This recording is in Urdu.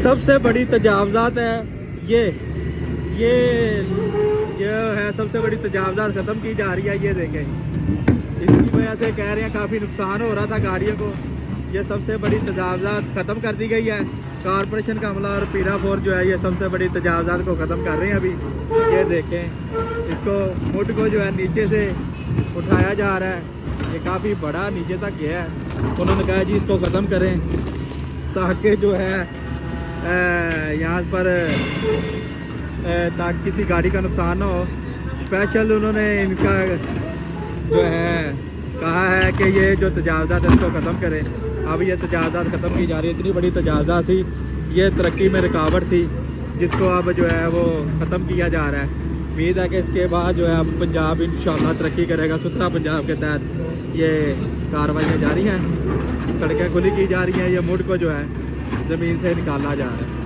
سب سے بڑی تجاوزات ہے یہ ہے سب سے بڑی تجاوزات ختم کی جا رہی ہے. یہ دیکھیں اس کی وجہ سے کہہ رہے ہیں کافی نقصان ہو رہا تھا گاڑیوں کو. یہ سب سے بڑی تجاوزات ختم کر دی گئی ہے. کارپوریشن کا عملہ اور پیرا فور جو ہے یہ سب سے بڑی تجاوزات کو ختم کر رہے ہیں ابھی. یہ دیکھیں اس کو مڈ کو جو ہے نیچے سے اٹھایا جا رہا ہے. یہ کافی بڑا نیچے تک گیا ہے. انہوں نے کہا جی اس کو ختم کریں تاکہ جو ہے یہاں پر تاکہ کسی گاڑی کا نقصان نہ ہو. اسپیشل انہوں نے ان کا جو ہے کہا ہے کہ یہ جو تجاوزات ہے اس کو ختم کریں. اب یہ تجاوزات ختم کی جا رہی ہے. اتنی بڑی تجاوزات تھی, یہ ترقی میں رکاوٹ تھی جس کو اب جو ہے وہ ختم کیا جا رہا ہے. امید ہے کہ اس کے بعد جو ہے اب پنجاب انشاءاللہ ترقی کرے گا. ستھرا پنجاب کے تحت یہ کارروائیاں جاری ہیں, سڑکیں کھلی کی جا رہی ہیں. یہ مڈ کو جو ہے زمین سے نکالا جا رہا ہے.